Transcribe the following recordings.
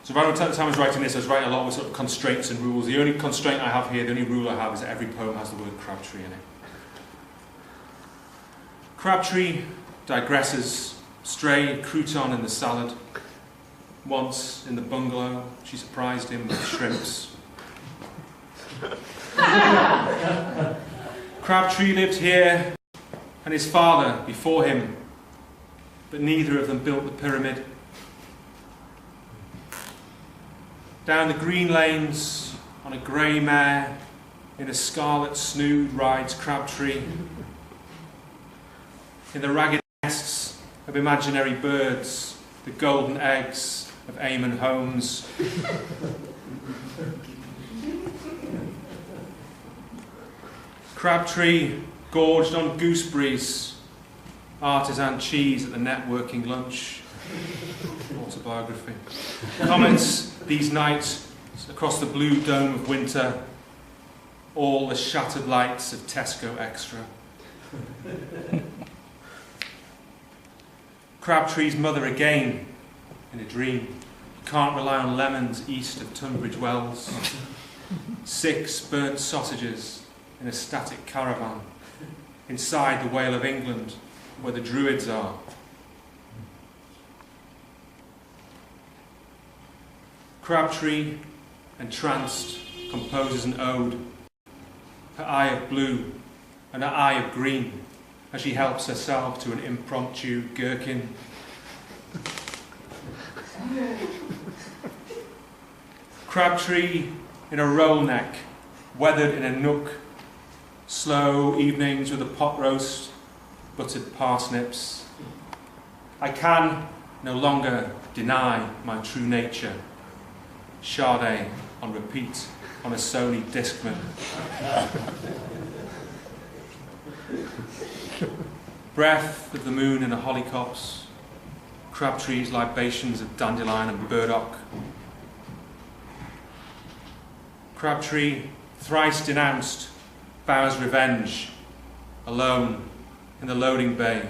So around the time I was writing this, I was writing a lot with sort of constraints and rules. The only constraint I have here, the only rule I have, is that every poem has the word Crabtree in it. Crabtree digresses, stray crouton in the salad. Once, in the bungalow, she surprised him with shrimps. Crabtree lived here, and his father before him, but neither of them built the pyramid. Down the green lanes, on a grey mare, in a scarlet snood rides Crabtree. In the ragged nests of imaginary birds, the golden eggs of Eamon Holmes. Crabtree gorged on gooseberries, artisan cheese at the networking lunch. Autobiography. Comments these nights across the blue dome of winter, all the shattered lights of Tesco Extra. Crabtree's mother again, in a dream, can't rely on lemons east of Tunbridge Wells. 6 burnt sausages in a static caravan, inside the Whale of England, where the Druids are. Crabtree, entranced, composes an ode, her eye of blue and her eye of green, as she helps herself to an impromptu gherkin. Crabtree in a roll neck, weathered in a nook, slow evenings with a pot roast, buttered parsnips. I can no longer deny my true nature. Sade on repeat on a Sony Discman. Breath of the moon in a hollycopse. Crabtree's libations of dandelion and burdock. Crabtree, thrice denounced, vows revenge, alone in the loading bay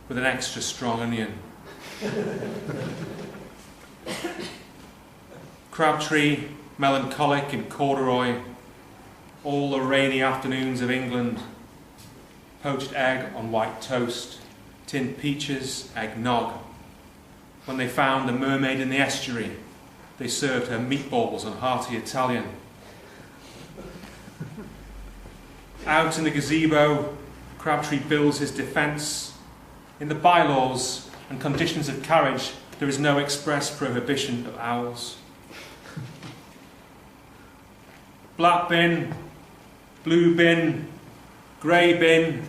with an extra strong onion. Crabtree, melancholic in corduroy, all the rainy afternoons of England, poached egg on white toast, tinned peaches, eggnog. When they found a mermaid in the estuary, they served her meatballs on hearty Italian. Out in the gazebo, Crabtree builds his defence. In the bylaws and conditions of carriage, there is no express prohibition of owls. Black bin, blue bin, grey bin,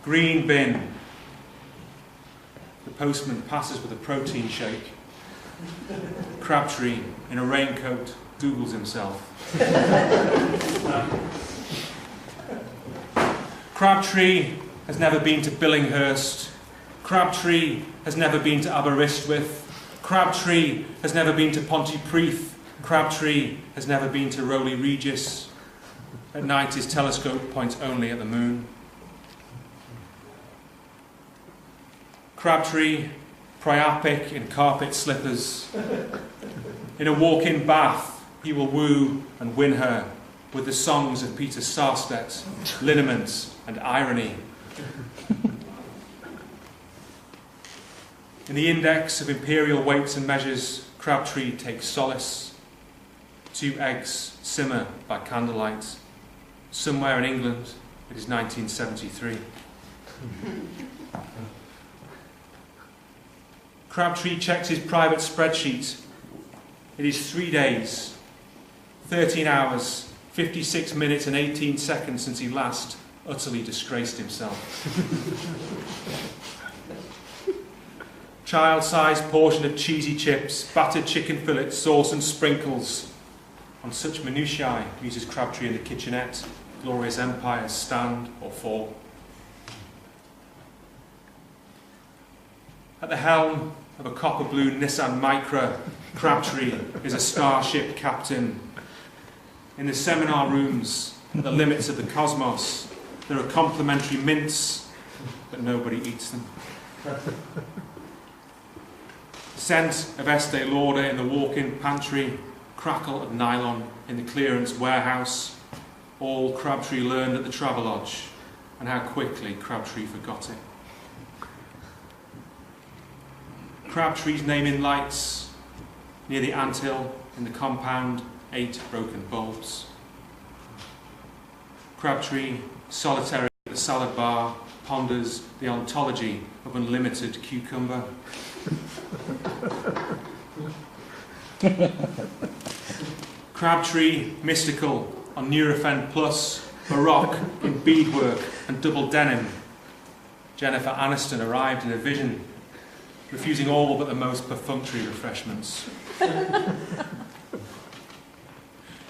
green bin. The postman passes with a protein shake. Crabtree, in a raincoat, Googles himself. Crabtree has never been to Billinghurst. Crabtree has never been to Aberystwyth. Crabtree has never been to Pontypridd. Crabtree has never been to Rowley Regis. At night his telescope points only at the moon. Crabtree, priapic in carpet slippers. In a walk-in bath he will woo and win her with the songs of Peter Sarstedt, lineaments and irony. In the index of imperial weights and measures, Crabtree takes solace. 2 eggs simmer by candlelight. Somewhere in England, it is 1973. Crabtree checks his private spreadsheet. It is 3 days, 13 hours, 56 minutes and 18 seconds since he last utterly disgraced himself. Child-sized portion of cheesy chips, battered chicken fillets, sauce and sprinkles. On such minutiae uses Crabtree in the kitchenette, glorious empires stand or fall. At the helm of a copper blue Nissan Micra, Crabtree is a starship captain. In the seminar rooms, at the limits of the cosmos, there are complimentary mints, but nobody eats them. scent of Estee Lauder in the walk-in pantry, crackle of nylon in the clearance warehouse, all Crabtree learned at the Travelodge, and how quickly Crabtree forgot it. Crabtree's naming lights near the anthill in the compound, 8 broken bulbs. Crabtree, solitary at the salad bar, ponders the ontology of unlimited cucumber. Crabtree, mystical on Nurofen Plus, Baroque in beadwork and double denim. Jennifer Aniston arrived in a vision, refusing all but the most perfunctory refreshments.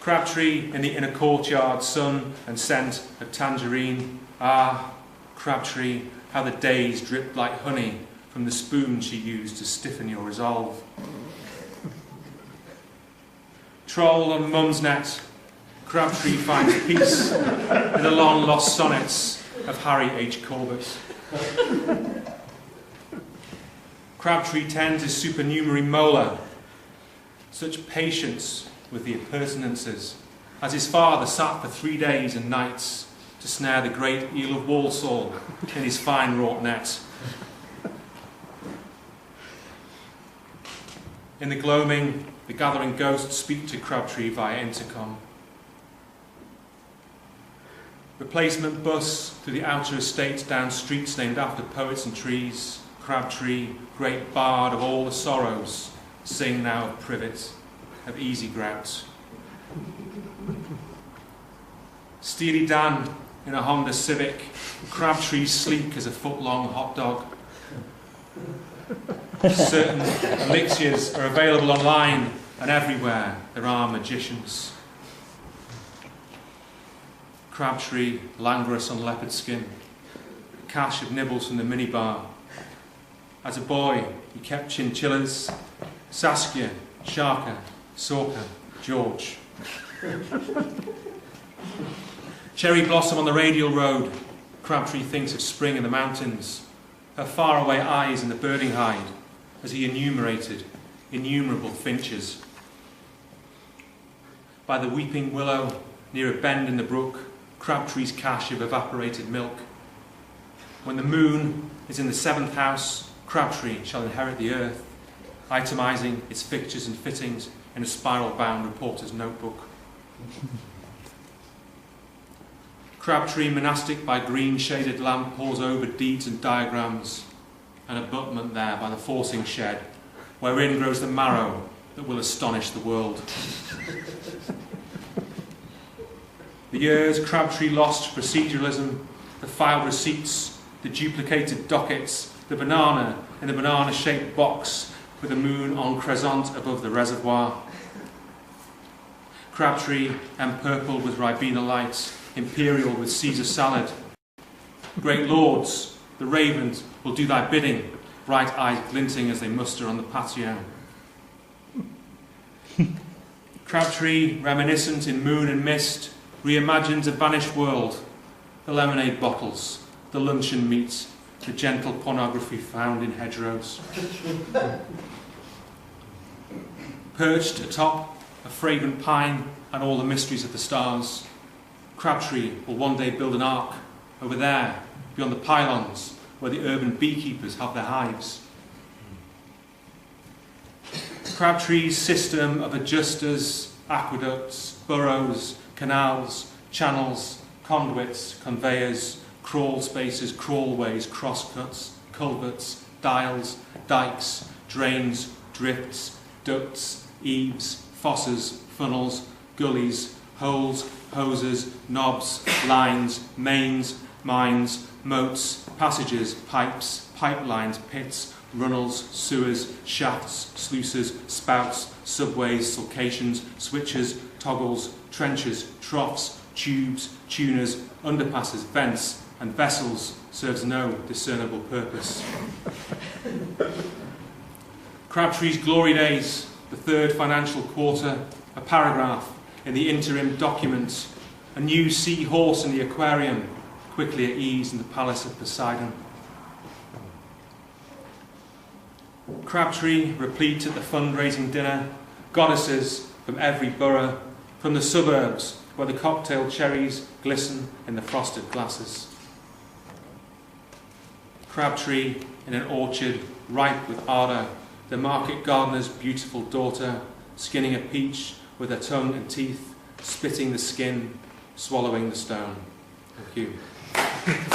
Crabtree in the inner courtyard, sun and scent of tangerine. Ah, Crabtree, how the days dripped like honey from the spoon she used to stiffen your resolve. Troll on Mum's Net, Crabtree finds peace in the long-lost sonnets of Harry H. Corbett. Crabtree tends his supernumerary molar, such patience with the appurtenances, as his father sat for 3 days and nights to snare the great eel of Walsall in his fine-wrought net. In the gloaming, the gathering ghosts speak to Crabtree via intercom. Replacement bus through the outer estates down streets named after poets and trees. Crabtree, great bard of all the sorrows, sing now of privet, of easy grout. Steely Dan in a Honda Civic, Crabtree sleek as a foot-long hot dog. Certain elixirs are available online, and everywhere there are magicians. Crabtree, languorous on leopard skin, a cache of nibbles from the minibar. As a boy, he kept chinchillas, Saskia, Sharka, Sorka, George. Cherry blossom on the radial road, Crabtree thinks of spring in the mountains, her faraway eyes in the birding hide, as he enumerated innumerable finches. By the weeping willow, near a bend in the brook, Crabtree's cache of evaporated milk. When the moon is in the 7th house, Crabtree shall inherit the earth, itemising its fixtures and fittings in a spiral-bound reporter's notebook. Crabtree, monastic by green-shaded lamp, pores over deeds and diagrams, an abutment there by the forcing shed, wherein grows the marrow that will astonish the world. The years Crabtree lost to proceduralism, the filed receipts, the duplicated dockets, the banana in the banana-shaped box with the moon en crescent above the reservoir. Crabtree, empurpled with Ribena light, imperial with Caesar salad. Great lords, the ravens will do thy bidding, bright eyes glinting as they muster on the patio. Crabtree, reminiscent in moon and mist, reimagines a vanished world, the lemonade bottles, the luncheon meat, the gentle pornography found in hedgerows. Perched atop a fragrant pine and all the mysteries of the stars, Crabtree will one day build an ark over there, beyond the pylons, where the urban beekeepers have their hives. Crabtree's system of adjusters, aqueducts, burrows, canals, channels, conduits, conveyors, crawl spaces, crawlways, crosscuts, culverts, dials, dikes, drains, drifts, ducts, eaves, fosses, funnels, gullies, holes, hoses, knobs, lines, mains, mines, moats, passages, pipes, pipelines, pits, runnels, sewers, shafts, sluices, spouts, subways, sulcations, switches, toggles, trenches, troughs, tubes, tuners, underpasses, vents, and vessels serves no discernible purpose. Crabtree's glory days, the 3rd financial quarter, a paragraph in the interim document, a new sea horse in the aquarium, quickly at ease in the palace of Poseidon. Crabtree, replete at the fundraising dinner, goddesses from every borough, from the suburbs where the cocktail cherries glisten in the frosted glasses. Crabtree in an orchard ripe with ardour, the market gardener's beautiful daughter, skinning a peach with her tongue and teeth, spitting the skin, swallowing the stone. Thank you.